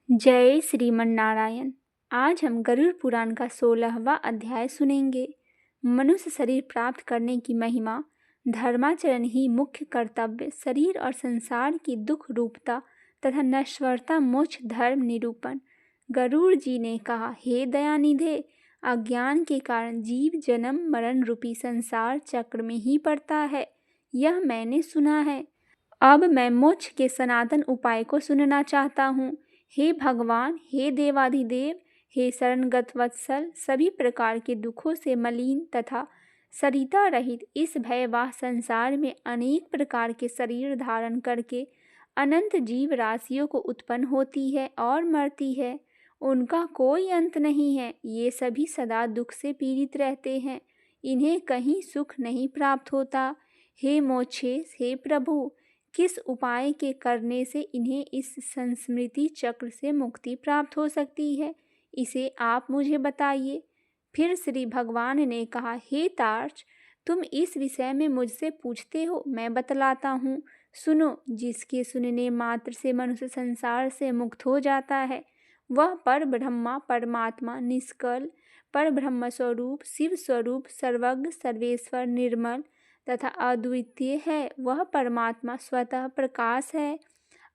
जय श्रीमन नारायण। आज हम गरुड़ पुराण का 16वां अध्याय सुनेंगे। मनुष्य शरीर प्राप्त करने की महिमा, धर्माचरण ही मुख्य कर्तव्य, शरीर और संसार की दुख रूपता तथा नश्वरता, मोक्ष धर्म निरूपण। गरुड़ जी ने कहा, हे दयानिधे, अज्ञान के कारण जीव जन्म मरण रूपी संसार चक्र में ही पड़ता है, यह मैंने सुना है। अब मैं मोक्ष के सनातन उपाय को सुनना चाहता हूँ। हे भगवान, हे देवाधिदेव, हे शरणगत वत्सल, सभी प्रकार के दुखों से मलिन तथा सरिता रहित इस भयवाह संसार में अनेक प्रकार के शरीर धारण करके अनंत जीव राशियों को उत्पन्न होती है और मरती है। उनका कोई अंत नहीं है। ये सभी सदा दुख से पीड़ित रहते हैं। इन्हें कहीं सुख नहीं प्राप्त होता। हे मोक्षेश, हे प्रभु, किस उपाय के करने से इन्हें इस संस्मृति चक्र से मुक्ति प्राप्त हो सकती है, इसे आप मुझे बताइए। फिर श्री भगवान ने कहा, हे तार्क्ष, तुम इस विषय में मुझसे पूछते हो, मैं बतलाता हूँ। सुनो। जिसके सुनने मात्र से मनुष्य संसार से मुक्त हो जाता है, वह पर ब्रह्मा परमात्मा निष्कल पर ब्रह्म स्वरूप, शिव स्वरूप, सर्वज्ञ सर्वेश्वर, निर्मल तथा अद्वितीय है। वह परमात्मा स्वतः प्रकाश है,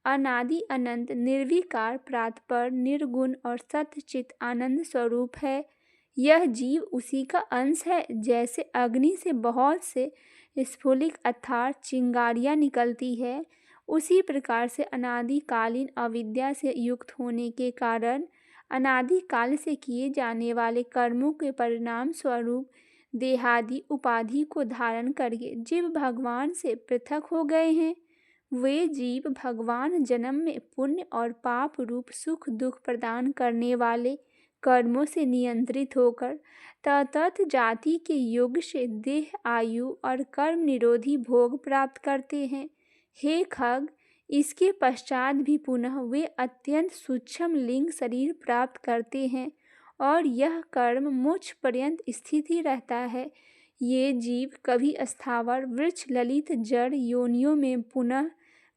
अनादि अनंत, निर्विकार, प्रातपर, निर्गुण और सत्चित आनंद स्वरूप है। यह जीव उसी का अंश है। जैसे अग्नि से बहुत से स्फुलिंग अर्थात चिंगारियाँ निकलती है, उसी प्रकार से अनादिकालीन अविद्या से युक्त होने के कारण अनादिकाल से किए जाने वाले कर्मों के परिणाम स्वरूप देहादि उपाधि को धारण करके जीव भगवान से पृथक हो गए हैं। वे जीव भगवान जन्म में पुण्य और पाप रूप सुख दुख प्रदान करने वाले कर्मों से नियंत्रित होकर तत्त जाति के योग से देह आयु और कर्म निरोधी भोग प्राप्त करते हैं। हे खग, इसके पश्चात भी पुनः वे अत्यंत सूक्ष्म लिंग शरीर प्राप्त करते हैं और यह कर्म मोक्ष पर्यंत स्थित ही रहता है। ये जीव कभी स्थावर वृक्ष ललित जड़ योनियों में, पुनः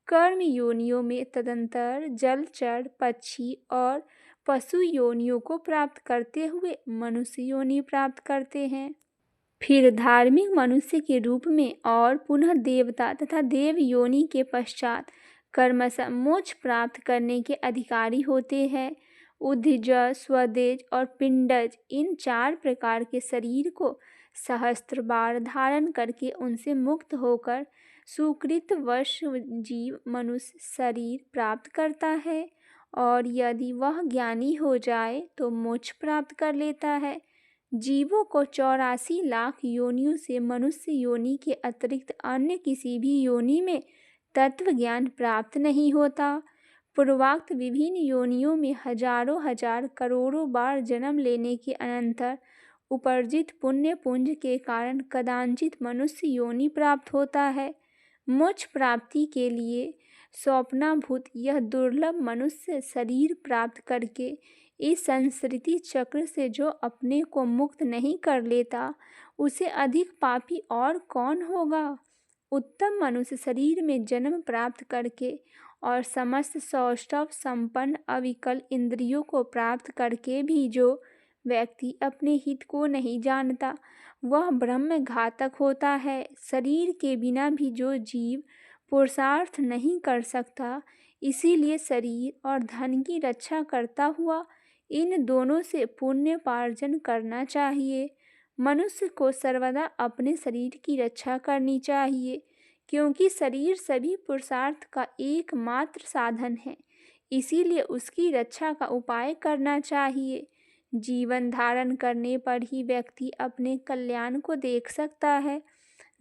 कर्म योनियों में, तदंतर जलचर पक्षी और पशु योनियों को प्राप्त करते हुए मनुष्य योनि प्राप्त करते हैं। फिर धार्मिक मनुष्य के रूप में और पुनः देवता तथा देव योनि के पश्चात कर्मशः मोक्ष प्राप्त करने के अधिकारी होते हैं। उद्भिज, स्वदेज और पिंडज, इन 4 प्रकार के शरीर को सहस्त्र बार धारण करके उनसे मुक्त होकर सुकृतवश जीव मनुष्य शरीर प्राप्त करता है और यदि वह ज्ञानी हो जाए तो मोक्ष प्राप्त कर लेता है। जीवों को 84 लाख योनियों से मनुष्य योनि के अतिरिक्त अन्य किसी भी योनि में तत्व ज्ञान प्राप्त नहीं होता। पूर्वोक्त विभिन्न योनियों में हजारों हजार करोड़ों बार जन्म लेने के अनंतर उपार्जित पुण्य पुंज के कारण कदाचित मनुष्य योनि प्राप्त होता है। मोक्ष प्राप्ति के लिए स्वप्नाभूत यह दुर्लभ मनुष्य शरीर प्राप्त करके इस संस्कृति चक्र से जो अपने को मुक्त नहीं कर लेता, उसे अधिक पापी और कौन होगा। उत्तम मनुष्य शरीर में जन्म प्राप्त करके और समस्त सौष्ठव संपन्न अविकल इंद्रियों को प्राप्त करके भी जो व्यक्ति अपने हित को नहीं जानता, वह ब्रह्म घातक होता है। शरीर के बिना भी जो जीव पुरुषार्थ नहीं कर सकता, इसीलिए शरीर और धन की रक्षा करता हुआ इन दोनों से पुण्योपार्जन करना चाहिए। मनुष्य को सर्वदा अपने शरीर की रक्षा करनी चाहिए, क्योंकि शरीर सभी पुरुषार्थ का एकमात्र साधन है। इसीलिए उसकी रक्षा का उपाय करना चाहिए। जीवन धारण करने पर ही व्यक्ति अपने कल्याण को देख सकता है।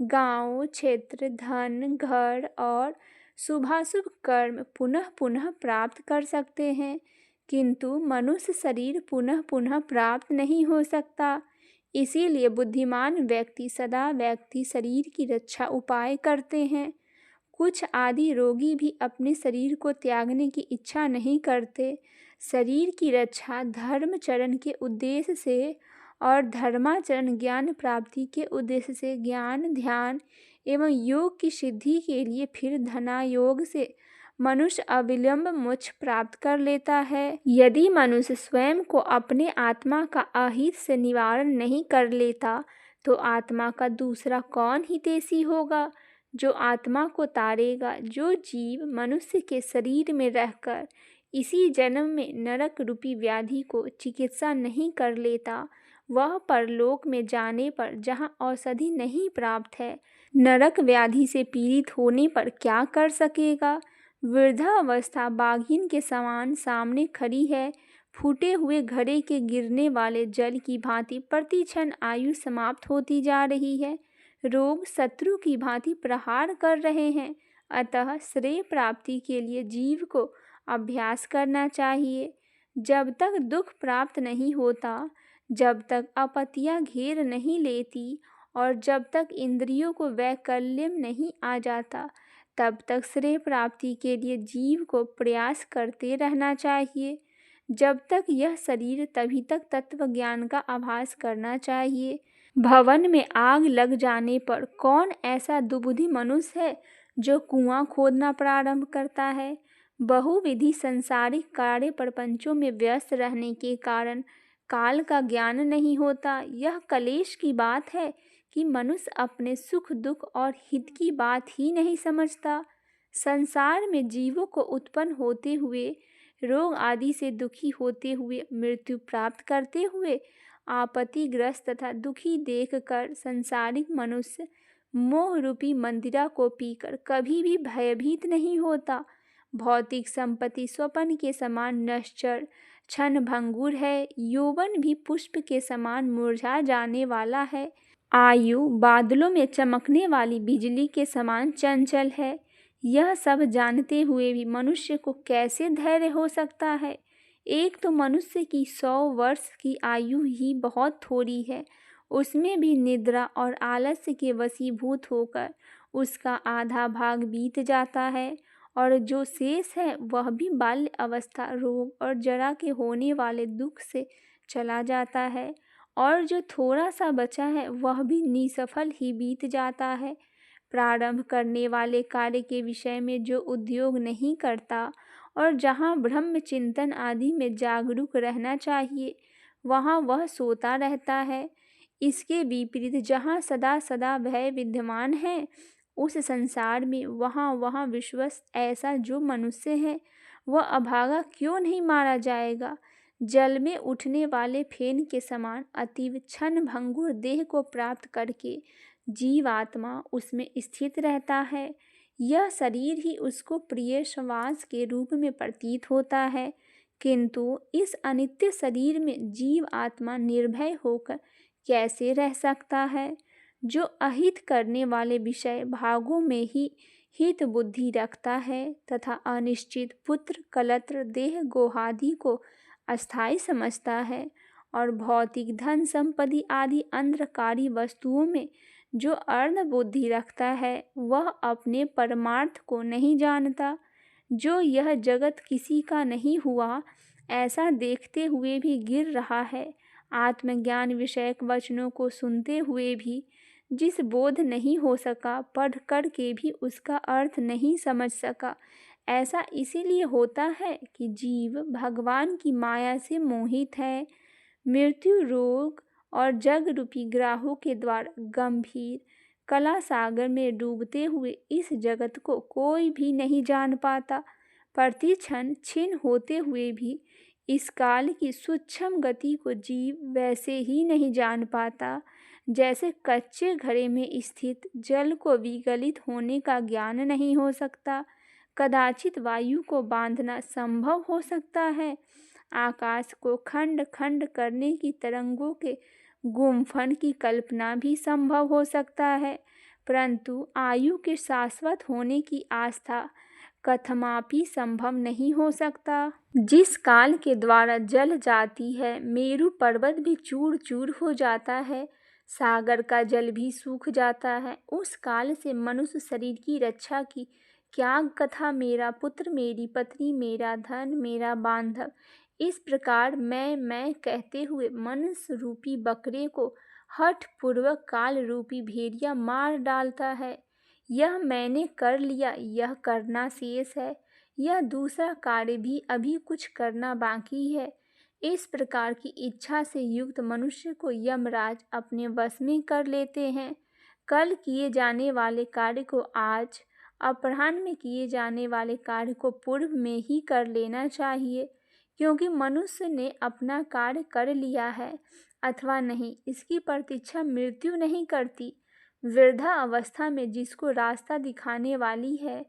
गांव, क्षेत्र, धन, घर और शुभाशुभ कर्म पुनः पुनः प्राप्त कर सकते हैं, किंतु मनुष्य शरीर पुनः पुनः प्राप्त नहीं हो सकता। इसीलिए बुद्धिमान व्यक्ति सदा व्यक्ति शरीर की रक्षा उपाय करते हैं। कुछ आदि रोगी भी अपने शरीर को त्यागने की इच्छा नहीं करते। शरीर की रक्षा धर्मचरण के उद्देश्य से और धर्माचरण ज्ञान प्राप्ति के उद्देश्य से, ज्ञान ध्यान एवं योग की सिद्धि के लिए, फिर धनायोग से मनुष्य अविलंब मोक्ष प्राप्त कर लेता है। यदि मनुष्य स्वयं को अपने आत्मा का अहित से निवारण नहीं कर लेता तो आत्मा का दूसरा कौन हितैषी होगा जो आत्मा को तारेगा। जो जीव मनुष्य के शरीर में रहकर इसी जन्म में नरक रूपी व्याधि को चिकित्सा नहीं कर लेता, वह परलोक में जाने पर जहाँ औषधि नहीं प्राप्त है, नरक व्याधि से पीड़ित होने पर क्या कर सकेगा। वृद्धावस्था बाघिन के समान सामने खड़ी है। फूटे हुए घड़े के गिरने वाले जल की भांति प्रतिक्षण आयु समाप्त होती जा रही है। रोग शत्रु की भांति प्रहार कर रहे हैं। अतः श्रेय प्राप्ति के लिए जीव को अभ्यास करना चाहिए। जब तक दुख प्राप्त नहीं होता, जब तक आपत्तियां घेर नहीं लेती और जब तक इंद्रियों को वैकल्यम नहीं आ जाता, तब तक श्रेय प्राप्ति के लिए जीव को प्रयास करते रहना चाहिए। जब तक यह शरीर तभी तक तत्व ज्ञान का आभास करना चाहिए। भवन में आग लग जाने पर कौन ऐसा दुबुद्धि मनुष्य है जो कुआं खोदना प्रारंभ करता है। बहुविधि संसारिक कार्य प्रपंचों में व्यस्त रहने के कारण काल का ज्ञान नहीं होता। यह कलेश की बात है कि मनुष्य अपने सुख दुख और हित की बात ही नहीं समझता। संसार में जीवों को उत्पन्न होते हुए, रोग आदि से दुखी होते हुए, मृत्यु प्राप्त करते हुए आपत्तिग्रस्त तथा दुखी देखकर संसारिक मनुष्य मोह रूपी मंदिरा को पीकर कभी भी भयभीत नहीं होता। भौतिक संपत्ति स्वप्न के समान नश्वर क्षण भंगुर है। यौवन भी पुष्प के समान मुरझा जाने वाला है। आयु बादलों में चमकने वाली बिजली के समान चंचल है। यह सब जानते हुए भी मनुष्य को कैसे धैर्य हो सकता है। एक तो मनुष्य की 100 वर्ष की आयु ही बहुत थोड़ी है, उसमें भी निद्रा और आलस्य के वशीभूत होकर उसका आधा भाग बीत जाता है और जो शेष है वह भी बाल्य अवस्था, रोग और जरा के होने वाले दुख से चला जाता है और जो थोड़ा सा बचा है वह भी निसफल ही बीत जाता है। प्रारंभ करने वाले कार्य के विषय में जो उद्योग नहीं करता और जहाँ ब्रह्म चिंतन आदि में जागरूक रहना चाहिए, वहाँ वह सोता रहता है। इसके विपरीत जहाँ सदा सदा भय विद्यमान है, उस संसार में वहाँ विश्वस्त ऐसा जो मनुष्य है, वह अभागा क्यों नहीं मारा जाएगा। जल में उठने वाले फेन के समान अतीव क्षण भंगुर देह को प्राप्त करके जीवात्मा उसमें स्थित रहता है। यह शरीर ही उसको प्रिय श्वास के रूप में प्रतीत होता है, किंतु इस अनित्य शरीर में जीव आत्मा निर्भय होकर कैसे रह सकता है। जो अहित करने वाले विषय भागों में ही हित बुद्धि रखता है तथा अनिश्चित पुत्र कलत्र देह गोहादि को अस्थायी समझता है और भौतिक धन संपत्ति आदि अंधकारी वस्तुओं में जो अर्ध बुद्धि रखता है, वह अपने परमार्थ को नहीं जानता। जो यह जगत किसी का नहीं हुआ ऐसा देखते हुए भी गिर रहा है, आत्मज्ञान विषयक वचनों को सुनते हुए भी जिस बोध नहीं हो सका, पढ़ कर के भी उसका अर्थ नहीं समझ सका, ऐसा इसीलिए होता है कि जीव भगवान की माया से मोहित है। मृत्यु, रोग और जग रूपी ग्राहों के द्वारा गंभीर कला सागर में डूबते हुए इस जगत को कोई भी नहीं जान पाता। प्रतिक्षण क्षीण होते हुए भी इस काल की सूक्ष्म गति को जीव वैसे ही नहीं जान पाता जैसे कच्चे घड़े में स्थित जल को विगलित होने का ज्ञान नहीं हो सकता। कदाचित वायु को बांधना संभव हो सकता है, आकाश को खंड खंड करने की तरंगों के गुम्फन की कल्पना भी संभव हो सकता है, परंतु आयु के शाश्वत होने की आस्था कथमापि संभव नहीं हो सकता। जिस काल के द्वारा जल जाती है, मेरु पर्वत भी चूर चूर हो जाता है, सागर का जल भी सूख जाता है, उस काल से मनुष्य शरीर की रक्षा की क्या कथा मेरा पुत्र, मेरी पत्नी, मेरा धन, मेरा बांधव, इस प्रकार मैं कहते हुए मनुष्य रूपी बकरे को हठ पूर्वक काल रूपी भेड़िया मार डालता है। यह मैंने कर लिया, यह करना शेष है, यह दूसरा कार्य भी अभी कुछ करना बाकी है। इस प्रकार की इच्छा से युक्त मनुष्य को यमराज अपने वश में कर लेते हैं। कल किए जाने वाले कार्य को आज, अपराह्न में किए जाने वाले कार्य को पूर्व में ही कर लेना चाहिए, क्योंकि मनुष्य ने अपना कार्य कर लिया है अथवा नहीं, इसकी प्रतीक्षा मृत्यु नहीं करती। वृद्धा अवस्था में जिसको रास्ता दिखाने वाली है,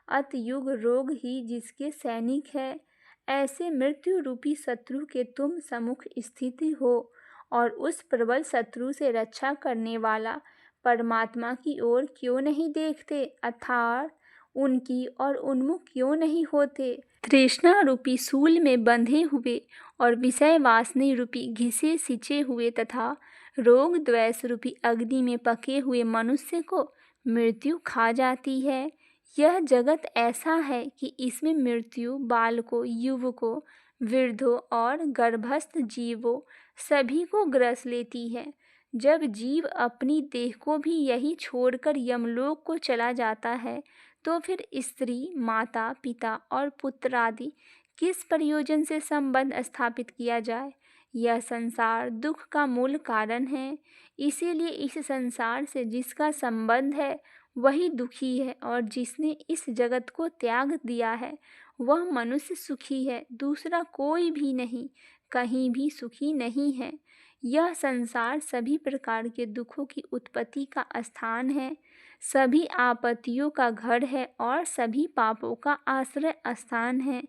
अतयुग रोग ही जिसके सैनिक है, ऐसे मृत्यु रूपी शत्रु के तुम सम्मुख स्थिति हो और उस प्रबल शत्रु से रक्षा करने वाला परमात्मा की ओर क्यों नहीं देखते, अर्थात उनकी और उन्मुख क्यों नहीं होते। तृष्णा रूपी शूल में बंधे हुए और विषय वासना रूपी घिसे सिंचे हुए तथा रोग द्वेष रूपी अग्नि में पके हुए मनुष्य को मृत्यु खा जाती है। यह जगत ऐसा है कि इसमें मृत्यु बालकों, युवकों, वृद्धों और गर्भस्थ जीवों सभी को ग्रस लेती है। जब जीव अपनी देह को भी यही छोड़कर यमलोक को चला जाता है, तो फिर स्त्री, माता, पिता और पुत्र आदि किस प्रयोजन से संबंध स्थापित किया जाए। यह संसार दुख का मूल कारण है। इसीलिए इस संसार से जिसका संबंध है वही दुखी है, और जिसने इस जगत को त्याग दिया है वह मनुष्य सुखी है। दूसरा कोई भी नहीं, कहीं भी सुखी नहीं है। यह संसार सभी प्रकार के दुखों की उत्पत्ति का स्थान है, सभी आपत्तियों का घर है और सभी पापों का आश्रय स्थान है।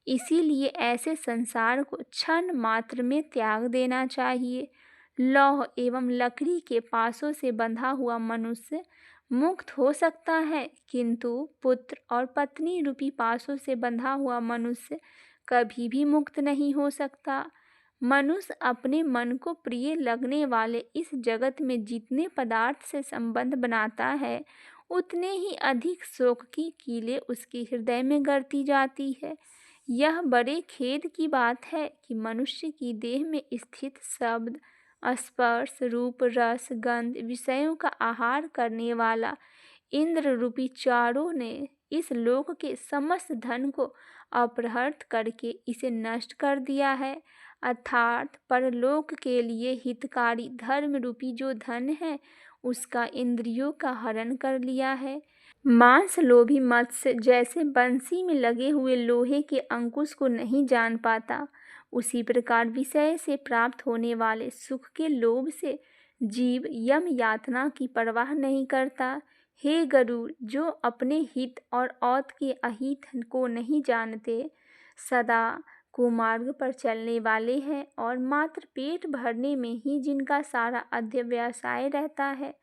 इसीलिए ऐसे संसार को क्षण मात्र में त्याग देना चाहिए। लौह एवं लकड़ी के पासों से बंधा हुआ मनुष्य मुक्त हो सकता है, किंतु पुत्र और पत्नी रूपी पासों से बंधा हुआ मनुष्य कभी भी मुक्त नहीं हो सकता। मनुष्य अपने मन को प्रिय लगने वाले इस जगत में जितने पदार्थ से संबंध बनाता है, उतने ही अधिक शोक की कीलें उसके हृदय में गड़ती जाती है। यह बड़े खेद की बात है कि मनुष्य की देह में स्थित शब्द, स्पर्श, रूप, रस, गंध विषयों का आहार करने वाला इंद्र रूपी चारों ने इस लोक के समस्त धन को अपहृत करके इसे नष्ट कर दिया है, अर्थात परलोक के लिए हितकारी धर्म रूपी जो धन है उसका इंद्रियों का हरण कर लिया है। मांस लोभी मत्स्य जैसे बंसी में लगे हुए लोहे के अंकुश को नहीं जान पाता, उसी प्रकार विषय से प्राप्त होने वाले सुख के लोभ से जीव यम यातना की परवाह नहीं करता। हे गरुड़, जो अपने हित और औत के अहित को नहीं जानते, सदा कुमार्ग पर चलने वाले हैं और मात्र पेट भरने में ही जिनका सारा अध्यवसाय रहता है,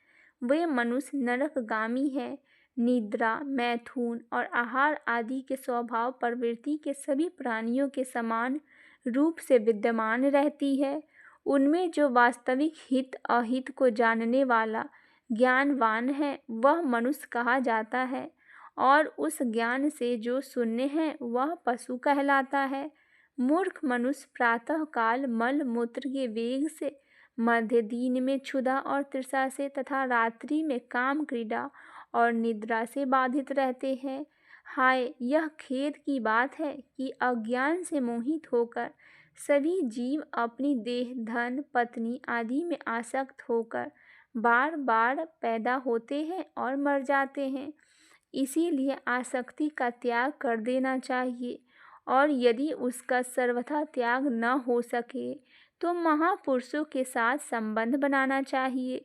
वे मनुष्य नरकगामी है। निद्रा, मैथुन और आहार आदि के स्वभाव प्रवृत्ति के सभी प्राणियों के समान रूप से विद्यमान रहती है। उनमें जो वास्तविक हित अहित को जानने वाला ज्ञानवान है वह मनुष्य कहा जाता है, और उस ज्ञान से जो शून्य है वह पशु कहलाता है। मूर्ख मनुष्य प्रातः काल मल मूत्र के वेग से, मध्य दिन में क्षुधा और तृषा से तथा रात्रि में काम क्रीड़ा और निद्रा से बाधित रहते हैं। हाय, यह खेद की बात है कि अज्ञान से मोहित होकर सभी जीव अपनी देह, धन, पत्नी आदि में आसक्त होकर बार बार पैदा होते हैं और मर जाते हैं। इसीलिए आसक्ति का त्याग कर देना चाहिए, और यदि उसका सर्वथा त्याग न हो सके तो महापुरुषों के साथ संबंध बनाना चाहिए,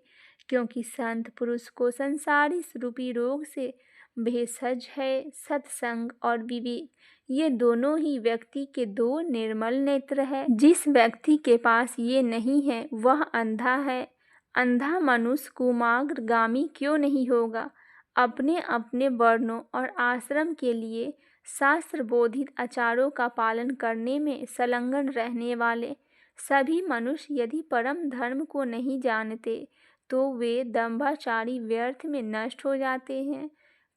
क्योंकि संत पुरुष को संसारी रूपी रोग से भेषज है। सत्संग और विवेक ये दोनों ही व्यक्ति के दो निर्मल नेत्र है। जिस व्यक्ति के पास ये नहीं है वह अंधा है। अंधा मनुष्य कुमार्गगामी क्यों नहीं होगा। अपने अपने वर्णों और आश्रम के लिए शास्त्र बोधित आचारों का पालन करने में संलग्न रहने वाले सभी मनुष्य यदि परम धर्म को नहीं जानते तो वे दंभाचारी व्यर्थ में नष्ट हो जाते हैं।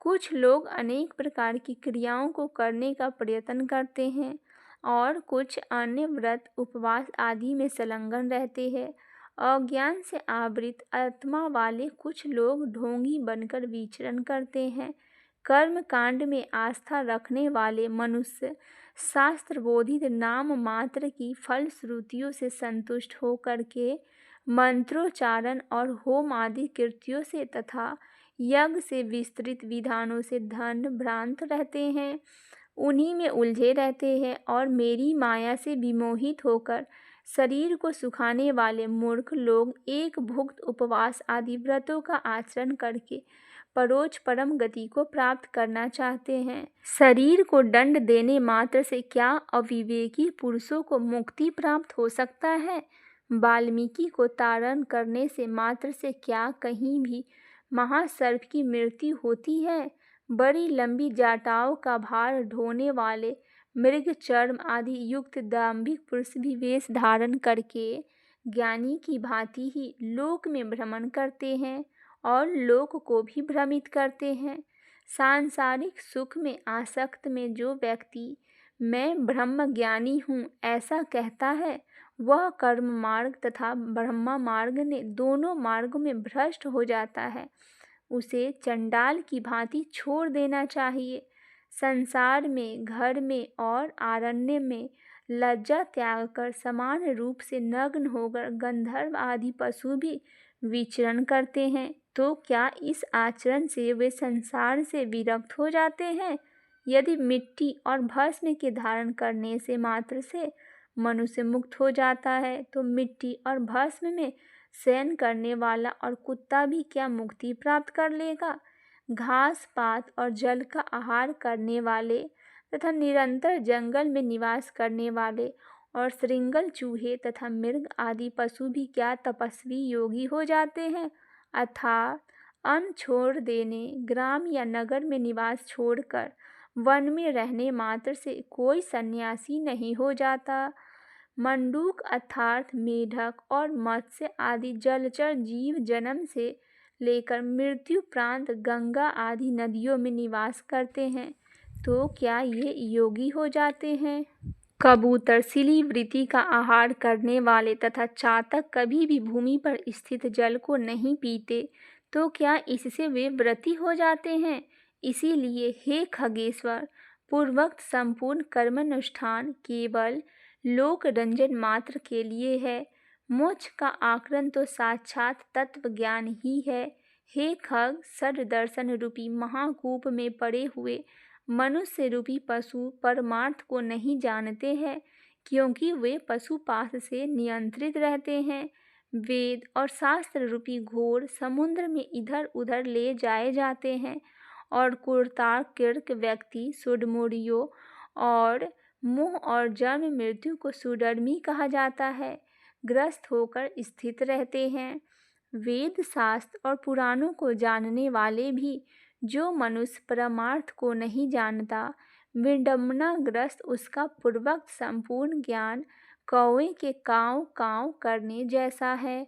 कुछ लोग अनेक प्रकार की क्रियाओं को करने का प्रयत्न करते हैं और कुछ अन्य व्रत, उपवास आदि में संलग्न रहते हैं। अज्ञान से आवृत आत्मा वाले कुछ लोग ढोंगी बनकर विचरण करते हैं, कर्म कांड में आस्था रखने वाले मनुष्य शास्त्र बोधित नाम मात्र की फल श्रुतियों से संतुष्ट होकर के मंत्रोच्चारण और होम आदि कृत्यों से तथा यज्ञ से विस्तृत विधानों से धन भ्रांत रहते हैं, उन्हीं में उलझे रहते हैं और मेरी माया से विमोहित होकर शरीर को सुखाने वाले मूर्ख लोग एक भुक्त उपवास आदि व्रतों का आचरण करके परोक्ष परम गति को प्राप्त करना चाहते हैं। शरीर को दंड देने मात्र से क्या अविवेकी पुरुषों को मुक्ति प्राप्त हो सकता है? वाल्मीकि को तारण करने से मात्र से क्या कहीं भी महासर्प की मृत्यु होती है? बड़ी लंबी जाटाओं का भार ढोने वाले मृग चर्म आदि युक्त दाम्भिक पुरुष भी वेश धारण करके ज्ञानी की भांति ही लोक में भ्रमण करते हैं और लोक को भी भ्रमित करते हैं। सांसारिक सुख में आसक्त में जो व्यक्ति मैं ब्रह्म ज्ञानी हूँ ऐसा कहता है, वह कर्म मार्ग तथा ब्रह्म मार्ग ने दोनों मार्गों में भ्रष्ट हो जाता है। उसे चंडाल की भांति छोड़ देना चाहिए। संसार में, घर में और आरण्य में लज्जा त्याग कर समान रूप से नग्न होकर गंधर्व आदि पशु भी विचरण करते हैं, तो क्या इस आचरण से वे संसार से विरक्त हो जाते हैं? यदि मिट्टी और भस्म के धारण करने से मात्र से मनुष्य मुक्त हो जाता है, तो मिट्टी और भस्म में शयन करने वाला और कुत्ता भी क्या मुक्ति प्राप्त कर लेगा? घास पात और जल का आहार करने वाले तथा निरंतर जंगल में निवास करने वाले और श्रृंगल चूहे तथा मृग आदि पशु भी क्या तपस्वी योगी हो जाते हैं? अर्थात अन्न छोड़ देने, ग्राम या नगर में निवास छोड़कर वन में रहने मात्र से कोई सन्यासी नहीं हो जाता। मंडूक अर्थात मेढक और मत्स्य आदि जलचर जीव जन्म से लेकर मृत्यु प्रांत गंगा आदि नदियों में निवास करते हैं, तो क्या ये योगी हो जाते हैं? कबूतर सिली वृत्ति का आहार करने वाले तथा चातक कभी भी भूमि पर स्थित जल को नहीं पीते, तो क्या इससे वे व्रती हो जाते हैं? इसीलिए हे खगेश्वर, पूर्वोक्त संपूर्ण कर्मानुष्ठान केवल लोक रंजन मात्र के लिए है। मोक्ष का आकरण तो साक्षात तत्व ज्ञान ही है। हे खग, सद दर्शन रूपी महाकूप में पड़े हुए मनुष्य रूपी पशु परमार्थ को नहीं जानते हैं, क्योंकि वे पशुपाश से नियंत्रित रहते हैं। वेद और शास्त्र रूपी घोर समुद्र में इधर उधर ले जाए जाते हैं और कुर्तार्किक व्यक्ति सुडमुड़ियों और मुंह और जन्म मृत्यु को सुडर्मी कहा जाता है, ग्रस्त होकर स्थित रहते हैं। वेद शास्त्र और पुराणों को जानने वाले भी जो मनुष्य परमार्थ को नहीं जानता, विडंबनाग्रस्त उसका पूर्वोक्त संपूर्ण ज्ञान कौवे के काँव काँव करने जैसा है।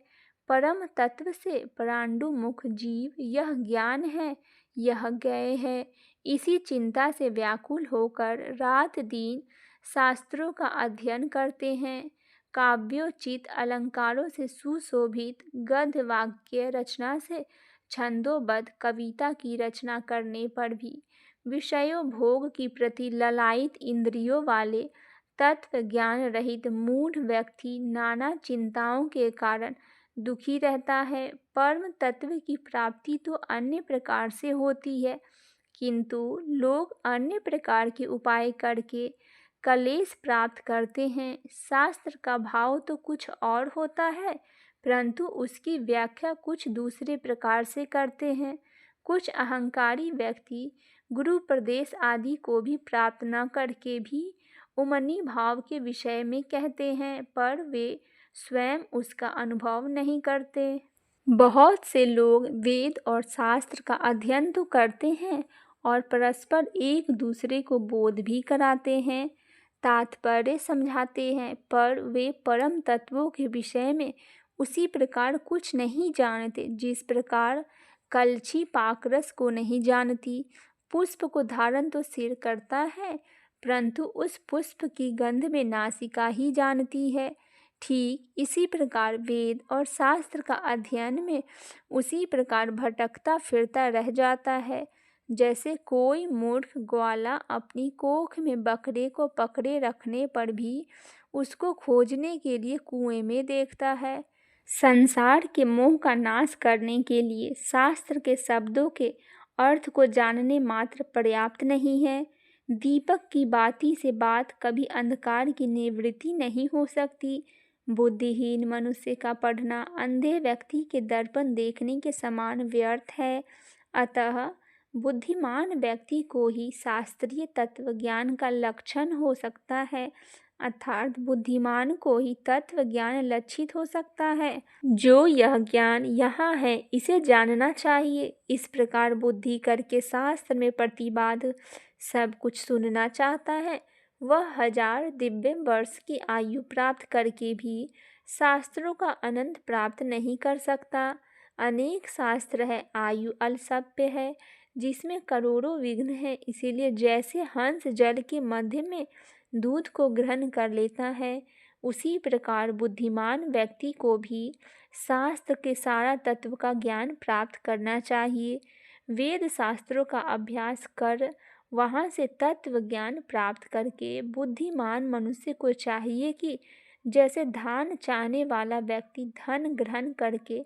परम तत्व से परांडुमुख जीव यह ज्ञान है, यह ज्ञेय है, इसी चिंता से व्याकुल होकर रात दिन शास्त्रों का अध्ययन करते हैं। काव्योचित अलंकारों से सुशोभित गद्य वाक्य रचना से छंदोबद्ध कविता की रचना करने पर भी विषयों भोग की प्रति ललायित इंद्रियों वाले तत्व ज्ञान रहित मूढ़ व्यक्ति नाना चिंताओं के कारण दुखी रहता है। परम तत्व की प्राप्ति तो अन्य प्रकार से होती है, किंतु लोग अन्य प्रकार के उपाय करके कलेश प्राप्त करते हैं। शास्त्र का भाव तो कुछ और होता है, परंतु उसकी व्याख्या कुछ दूसरे प्रकार से करते हैं। कुछ अहंकारी व्यक्ति गुरु प्रदेश आदि को भी प्राप्त न करके भी उमनी भाव के विषय में कहते हैं, पर वे स्वयं उसका अनुभव नहीं करते। बहुत से लोग वेद और शास्त्र का अध्ययन तो करते हैं और परस्पर एक दूसरे को बोध भी कराते हैं, तात्पर्य समझाते हैं, पर वे परम तत्वों के विषय में उसी प्रकार कुछ नहीं जानते जिस प्रकार कलछी पाकरस को नहीं जानती। पुष्प को धारण तो सिर करता है, परंतु उस पुष्प की गंध में नासिका ही जानती है। ठीक इसी प्रकार वेद और शास्त्र का अध्ययन में उसी प्रकार भटकता फिरता रह जाता है। जैसे कोई मूर्ख ग्वाला अपनी कोख में बकरे को पकड़े रखने पर भी उसको खोजने के लिए कुएं में देखता है। संसार के मोह का नाश करने के लिए शास्त्र के शब्दों के अर्थ को जानने मात्र पर्याप्त नहीं है। दीपक की बाती से बात कभी अंधकार की निवृत्ति नहीं हो सकती। बुद्धिहीन मनुष्य का पढ़ना अंधे व्यक्ति के दर्पण देखने के समान व्यर्थ है। अतः बुद्धिमान व्यक्ति को ही शास्त्रीय तत्व ज्ञान का लक्षण हो सकता है, अर्थात बुद्धिमान को ही तत्व ज्ञान लक्षित हो सकता है। जो यह ज्ञान यहाँ है इसे जानना चाहिए। इस प्रकार बुद्धि करके शास्त्र में प्रतिपाद सब कुछ सुनना चाहता है, वह 1000 दिव्य वर्ष की आयु प्राप्त करके भी शास्त्रों का आनंद प्राप्त नहीं कर सकता। अनेक शास्त्र है, आयु अल्पसभ्य है, जिसमें करोड़ों विघ्न है। इसीलिए जैसे हंस जल के मध्य में दूध को ग्रहण कर लेता है, उसी प्रकार बुद्धिमान व्यक्ति को भी शास्त्र के सारा तत्व का ज्ञान प्राप्त करना चाहिए। वेद शास्त्रों का अभ्यास कर वहाँ से तत्व ज्ञान प्राप्त करके बुद्धिमान मनुष्य को चाहिए कि जैसे धान चाहने वाला व्यक्ति धन ग्रहण करके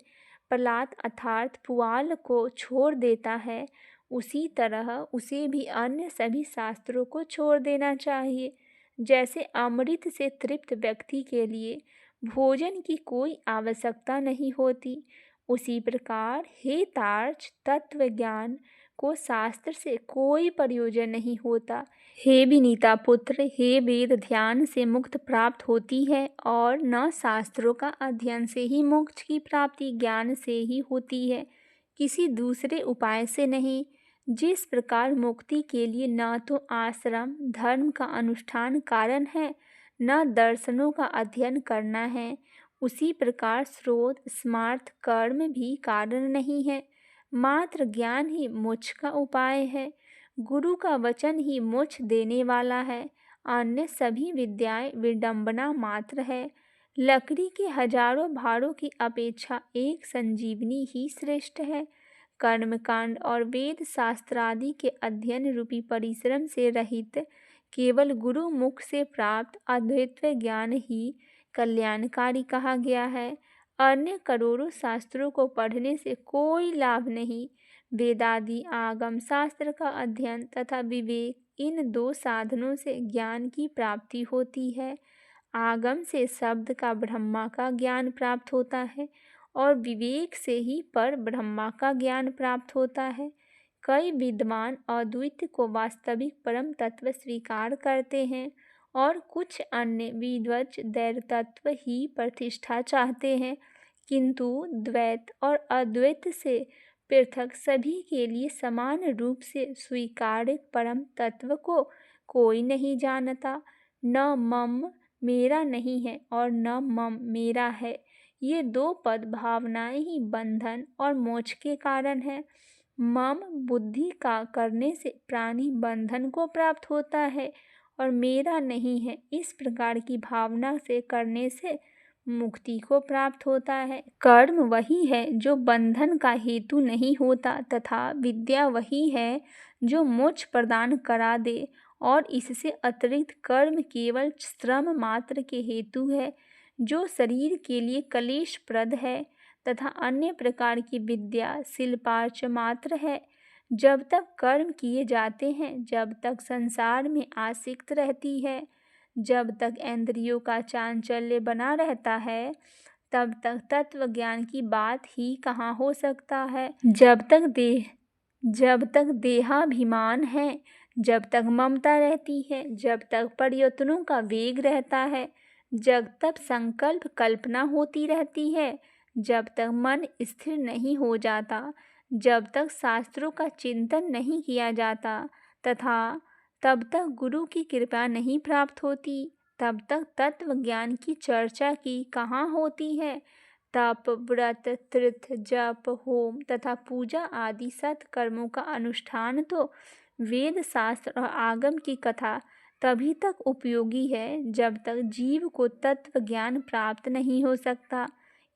प्रहलाद अर्थात पुआल को छोड़ देता है, उसी तरह उसे भी अन्य सभी शास्त्रों को छोड़ देना चाहिए। जैसे अमृत से तृप्त व्यक्ति के लिए भोजन की कोई आवश्यकता नहीं होती, उसी प्रकार हे तार्क्ष तत्व ज्ञान को शास्त्र से कोई प्रयोजन नहीं होता। हे विनीता पुत्र, हे वेद ध्यान से मुक्त प्राप्त होती है और न शास्त्रों का अध्ययन से ही मोक्ष की प्राप्ति ज्ञान से ही होती है, किसी दूसरे उपाय से नहीं। जिस प्रकार मुक्ति के लिए न तो आश्रम धर्म का अनुष्ठान कारण है, न दर्शनों का अध्ययन करना है, उसी प्रकार स्रोत स्मार्थ कर्म भी कारण नहीं है। मात्र ज्ञान ही मोक्ष का उपाय है। गुरु का वचन ही मोक्ष देने वाला है, अन्य सभी विद्याएं विडंबना मात्र है। लकड़ी के हजारों भारों की अपेक्षा एक संजीवनी ही श्रेष्ठ है। कर्मकांड और वेद शास्त्रादि के अध्ययन रूपी परिश्रम से रहित केवल गुरु मुख से प्राप्त अद्वैत ज्ञान ही कल्याणकारी कहा गया है। अन्य करोड़ों शास्त्रों को पढ़ने से कोई लाभ नहीं। वेदादि आगम शास्त्र का अध्ययन तथा विवेक, इन दो साधनों से ज्ञान की प्राप्ति होती है। आगम से शब्द का ब्रह्मा का ज्ञान प्राप्त होता है और विवेक से ही पर ब्रह्मा का ज्ञान प्राप्त होता है। कई विद्वान अद्वैत को वास्तविक परम तत्व स्वीकार करते हैं और कुछ अन्य विद्वज दैव तत्व ही प्रतिष्ठा चाहते हैं, किंतु द्वैत और अद्वैत से पृथक सभी के लिए समान रूप से स्वीकार्य परम तत्व को कोई नहीं जानता। न मम मेरा नहीं है और न मम मेरा है, ये दो पद भावनाएं ही बंधन और मोक्ष के कारण है। मम बुद्धि का करने से प्राणी बंधन को प्राप्त होता है और मेरा नहीं है इस प्रकार की भावना से करने से मुक्ति को प्राप्त होता है। कर्म वही है जो बंधन का हेतु नहीं होता तथा विद्या वही है जो मोक्ष प्रदान करा दे, और इससे अतिरिक्त कर्म केवल श्रम मात्र के हेतु है जो शरीर के लिए क्लेशप्रद है, तथा अन्य प्रकार की विद्या शिल्पार्च मात्र है। जब तक कर्म किए जाते हैं, जब तक संसार में आसक्त रहती है, जब तक इंद्रियों का चांचल्य बना रहता है, तब तक तत्व ज्ञान की बात ही कहाँ हो सकता है। जब तक देहाभिमान है, जब तक ममता रहती है, जब तक प्रयत्नों का वेग रहता है, जब तक संकल्प कल्पना होती रहती है, जब तक मन स्थिर नहीं हो जाता, जब तक शास्त्रों का चिंतन नहीं किया जाता तथा तब तक गुरु की कृपा नहीं प्राप्त होती, तब तक तत्व ज्ञान की चर्चा की कहाँ होती है। तप व्रत तीर्थ जप होम तथा पूजा आदि सत्कर्मों का अनुष्ठान तो वेद शास्त्र और आगम की कथा तभी तक उपयोगी है जब तक जीव को तत्व ज्ञान प्राप्त नहीं हो सकता।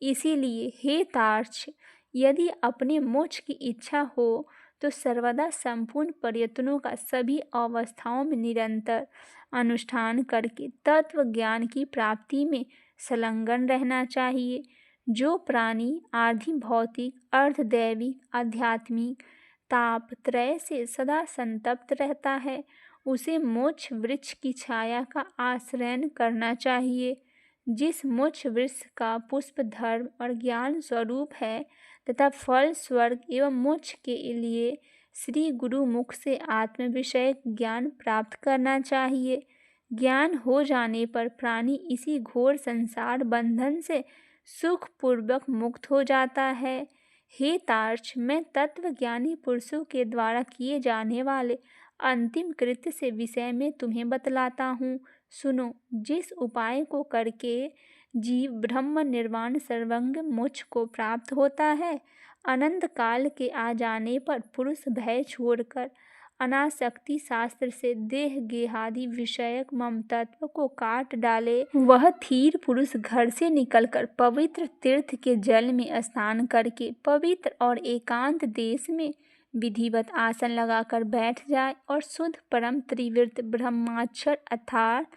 इसीलिए हे तार्क्ष, यदि अपने मोक्ष की इच्छा हो तो सर्वदा संपूर्ण प्रयत्नों का सभी अवस्थाओं में निरंतर अनुष्ठान करके तत्व ज्ञान की प्राप्ति में संलग्न रहना चाहिए। जो प्राणी आधि भौतिक, अर्ध दैविक, आध्यात्मिक ताप त्रय से सदा संतप्त रहता है, उसे मोक्ष वृक्ष की छाया का आश्रय करना चाहिए। जिस मोक्ष वृक्ष का पुष्प धर्म और ज्ञान स्वरूप है तथा फल स्वर्ग एवं मोक्ष के लिए श्री गुरु मुख से आत्म विषय ज्ञान प्राप्त करना चाहिए। ज्ञान हो जाने पर प्राणी इसी घोर संसार बंधन से सुखपूर्वक मुक्त हो जाता है। हे तार्क्ष, मैं तत्वज्ञानी पुरुषों के द्वारा किए जाने वाले अंतिम कृत्य से विषय में तुम्हें बतलाता हूँ। सुनो। जिस उपाय को करके जीव ब्रह्म निर्वाण सर्वंग मोक्ष को प्राप्त होता है, अनंत काल के आ जाने पर पुरुष भय छोड़कर अनासक्ति शास्त्र से देह गेहादि विषयक ममतत्व को काट डाले, वह धीर पुरुष घर से निकलकर पवित्र तीर्थ के जल में स्नान करके पवित्र और एकांत देश में विधिवत आसन लगाकर बैठ जाए और शुद्ध परम त्रिवृत्त ब्रह्माक्षर अर्थात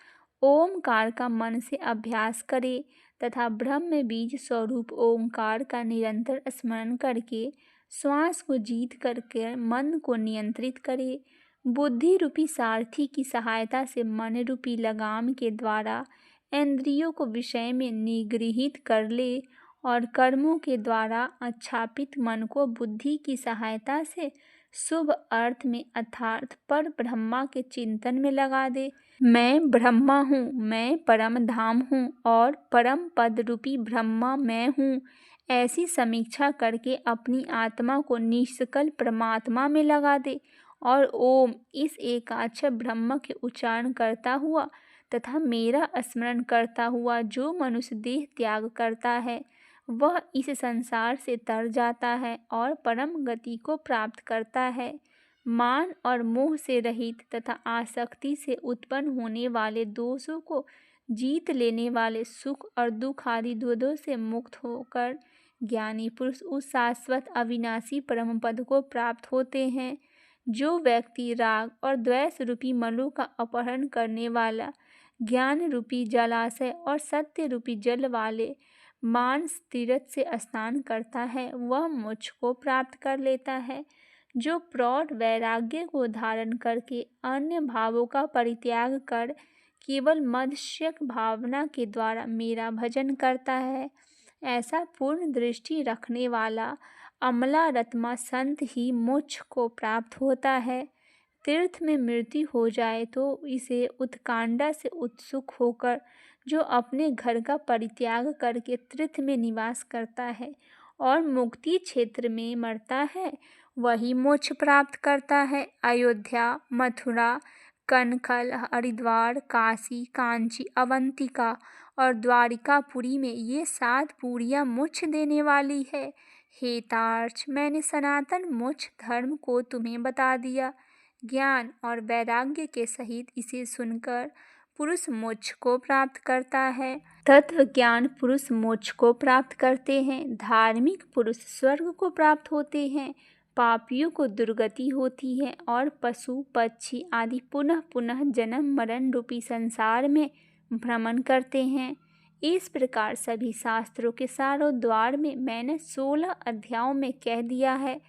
ओमकार का मन से अभ्यास करे तथा ब्रह्म बीज स्वरूप ओंकार का निरंतर स्मरण करके श्वास को जीत करके मन को नियंत्रित करे। बुद्धि रूपी सारथी की सहायता से मन रूपी लगाम के द्वारा इंद्रियों को विषय में निगृहित कर ले और कर्मों के द्वारा अच्छापित मन को बुद्धि की सहायता से शुभ अर्थ में अर्थात पर ब्रह्मा के चिंतन में लगा दे। मैं ब्रह्मा हूँ, मैं परम धाम हूँ और परम पद रूपी ब्रह्मा मैं हूँ, ऐसी समीक्षा करके अपनी आत्मा को निष्कल परमात्मा में लगा दे और ओम इस एकाक्षर ब्रह्म के उच्चारण करता हुआ तथा मेरा स्मरण करता हुआ जो मनुष्य देह त्याग करता है, वह इस संसार से तर जाता है और परम गति को प्राप्त करता है। मान और मोह से रहित तथा आसक्ति से उत्पन्न होने वाले दोषों को जीत लेने वाले सुख और दुख आदि द्वंद्वों से मुक्त होकर ज्ञानी पुरुष उस शाश्वत अविनाशी परम पद को प्राप्त होते हैं। जो व्यक्ति राग और द्वेष रूपी मलों का अपहरण करने वाला ज्ञान रूपी जलाशय और सत्य रूपी जल वाले मानस तीर्थ से स्नान करता है, वह मोक्ष को प्राप्त कर लेता है। जो प्रौढ़ वैराग्य को धारण करके अन्य भावों का परित्याग कर केवल मदस्यक भावना के द्वारा मेरा भजन करता है, ऐसा पूर्ण दृष्टि रखने वाला अमला रत्मा संत ही मोक्ष को प्राप्त होता है। तीर्थ में मृत्यु हो जाए तो इसे उत्कंठा से उत्सुक होकर जो अपने घर का परित्याग करके तीर्थ में निवास करता है और मुक्ति क्षेत्र में मरता है, वही मोक्ष प्राप्त करता है। अयोध्या, मथुरा, कनखल, हरिद्वार, काशी, कांची, अवंतिका और द्वारिकापुरी में ये 7 पुरियां मोक्ष देने वाली है। हे तार्क्ष, मैंने सनातन मोक्ष धर्म को तुम्हें बता दिया। ज्ञान और वैराग्य के सहित इसे सुनकर पुरुष मोक्ष को प्राप्त करता है। तत्व ज्ञान पुरुष मोक्ष को प्राप्त करते हैं। धार्मिक पुरुष स्वर्ग को प्राप्त होते हैं। पापियों को दुर्गति होती है और पशु पक्षी आदि पुनः पुनः जन्म मरण रूपी संसार में भ्रमण करते हैं। इस प्रकार सभी शास्त्रों के सारों द्वार में मैंने 16 अध्यायों में कह दिया है।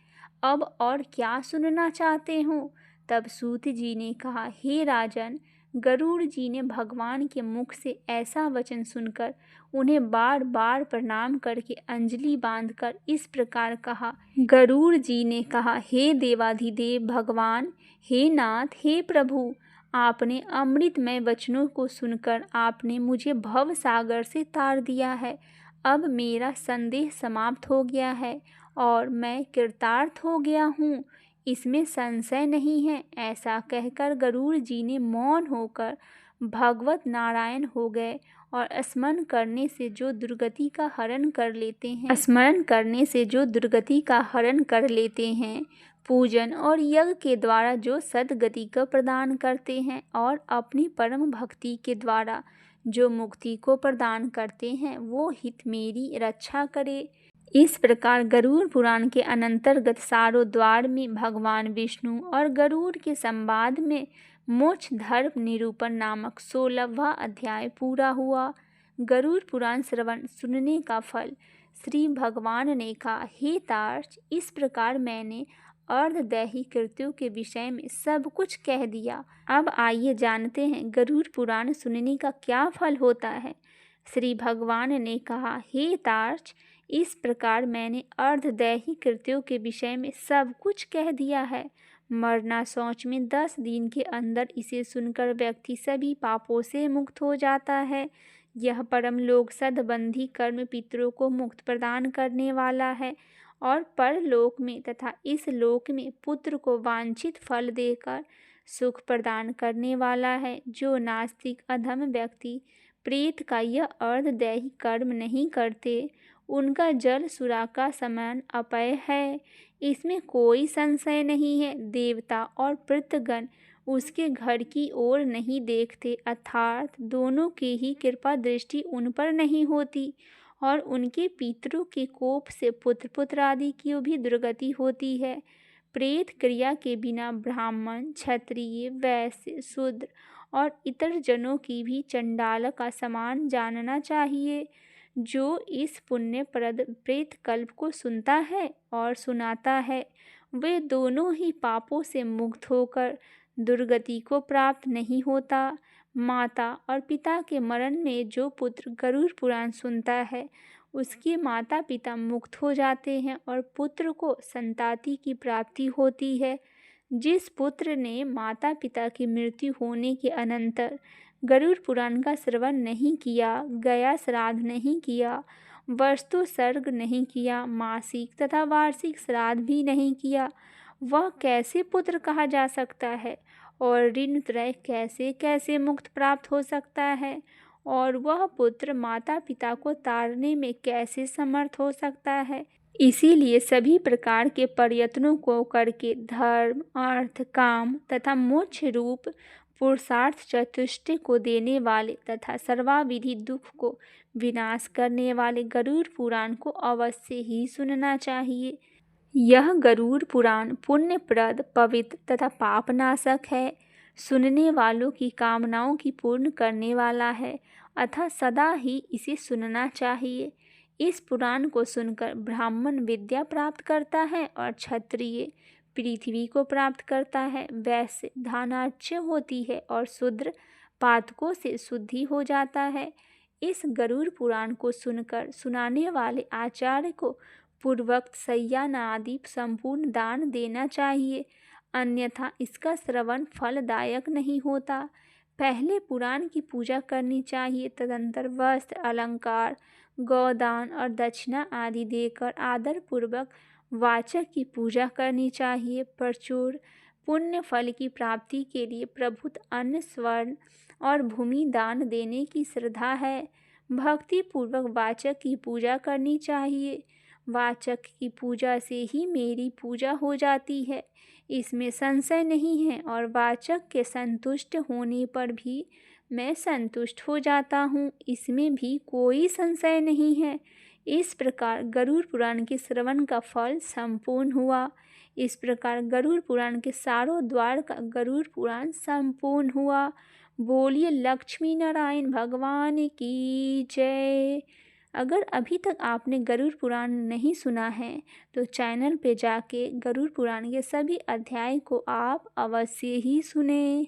अब और क्या सुनना चाहते हो? तब सूत जी ने कहा, हे राजन, गरुड़ जी ने भगवान के मुख से ऐसा वचन सुनकर उन्हें बार बार प्रणाम करके अंजलि बांधकर इस प्रकार कहा। गरुड़ जी ने कहा, हे देवाधिदेव भगवान, हे नाथ, हे प्रभु, आपने अमृतमय वचनों को सुनकर आपने मुझे भव सागर से तार दिया है। अब मेरा संदेह समाप्त हो गया है और मैं कृतार्थ हो गया हूँ, इसमें संशय नहीं है। ऐसा कहकर गरुड़ जी ने मौन होकर भगवत नारायण हो गए और स्मरण करने से जो दुर्गति का हरण कर लेते हैं, पूजन और यज्ञ के द्वारा जो सद्गति को प्रदान करते हैं और अपनी परम भक्ति के द्वारा जो मुक्ति को प्रदान करते हैं, वो हित मेरी रक्षा करे। इस प्रकार गरुड़ पुराण के अनंतर्गत सारोद्वार में भगवान विष्णु और गरुड़ के संवाद में मोक्ष धर्म निरूपण नामक 16वां अध्याय पूरा हुआ। गरुड़ पुराण श्रवण सुनने का फल। श्री भगवान ने कहा, हे तार्क्ष, इस प्रकार मैंने अर्धदैहिक कृत्यों के विषय में सब कुछ कह दिया। अब आइए जानते हैं गरुड़ पुराण सुनने का क्या फल होता है। श्री भगवान ने कहा, हे तार्क्ष, इस प्रकार मैंने अर्धदैहिक कृत्यों के विषय में सब कुछ कह दिया है। मरना शौच में 10 दिन के अंदर इसे सुनकर व्यक्ति सभी पापों से मुक्त हो जाता है। यह परम लोक सदबंधी कर्म पितरों को मुक्त प्रदान करने वाला है और परलोक में तथा इस लोक में पुत्र को वांछित फल देकर सुख प्रदान करने वाला है। जो नास्तिक अधम व्यक्ति प्रेत का यह अर्धदैहिक कर्म नहीं करते, उनका जल सुरा का समान अपाय है, इसमें कोई संशय नहीं है। देवता और पितृगण उसके घर की ओर नहीं देखते, अर्थात दोनों की ही कृपा दृष्टि उन पर नहीं होती और उनके पितरों के कोप से पुत्र आदि की भी दुर्गति होती है। प्रेत क्रिया के बिना ब्राह्मण, क्षत्रिय, वैश्य, शूद्र और इतर जनों की भी चंडाल का समान जानना चाहिए। जो इस पुण्यप्रद प्रेत कल्प को सुनता है और सुनाता है, वे दोनों ही पापों से मुक्त होकर दुर्गति को प्राप्त नहीं होता। माता और पिता के मरण में जो पुत्र गरुड़ पुराण सुनता है, उसके माता पिता मुक्त हो जाते हैं और पुत्र को संताति की प्राप्ति होती है। जिस पुत्र ने माता पिता की मृत्यु होने के अनंतर गरुड़ पुराण का श्रवण नहीं किया, गया श्राद्ध नहीं किया, वस्तु सर्ग नहीं किया, मासिक तथा वार्षिक श्राद्ध भी नहीं किया, वह कैसे पुत्र कहा जा सकता है और ऋण त्रय कैसे कैसे मुक्त प्राप्त हो सकता है और वह पुत्र माता पिता को तारने में कैसे समर्थ हो सकता है। इसीलिए सभी प्रकार के प्रयत्नों को करके धर्म, अर्थ, काम तथा मोक्ष रूप पुरुषार्थ चतुष्टय को देने वाले तथा सर्वाविधि दुख को विनाश करने वाले गरुड़ पुराण को अवश्य ही सुनना चाहिए। यह गरुड़ पुराण पुण्यप्रद, पवित्र तथा पापनाशक है। सुनने वालों की कामनाओं की पूर्ण करने वाला है, अतः सदा ही इसे सुनना चाहिए। इस पुराण को सुनकर ब्राह्मण विद्या प्राप्त करता है और क्षत्रिय पृथ्वी को प्राप्त करता है, वैश्य धनाढ्य होती है और शूद्र पातकों से शुद्धि हो जाता है। इस गरुड़ पुराण को सुनकर सुनाने वाले आचार्य को पूर्वोक्त शय्यानादि संपूर्ण दान देना चाहिए, अन्यथा इसका श्रवण फलदायक नहीं होता। पहले पुराण की पूजा करनी चाहिए, तदंतर वस्त्र, अलंकार, गौदान और दक्षिणा आदि देकर आदर पूर्वक वाचक की पूजा करनी चाहिए। प्रचुर पुण्य फल की प्राप्ति के लिए प्रभुत अन्न, स्वर्ण और भूमि दान देने की श्रद्धा है। भक्ति पूर्वक वाचक की पूजा करनी चाहिए। वाचक की पूजा से ही मेरी पूजा हो जाती है, इसमें संशय नहीं है, और वाचक के संतुष्ट होने पर भी मैं संतुष्ट हो जाता हूँ, इसमें भी कोई संशय नहीं है। इस प्रकार गरुड़ पुराण के श्रवण का फल संपूर्ण हुआ। इस प्रकार गरुड़ पुराण के सारों द्वार का गरुड़ पुराण संपूर्ण हुआ। बोलिए लक्ष्मी नारायण भगवान की जय। अगर अभी तक आपने गरुड़ पुराण नहीं सुना है तो चैनल पे जाके गरुड़ पुराण के सभी अध्याय को आप अवश्य ही सुने।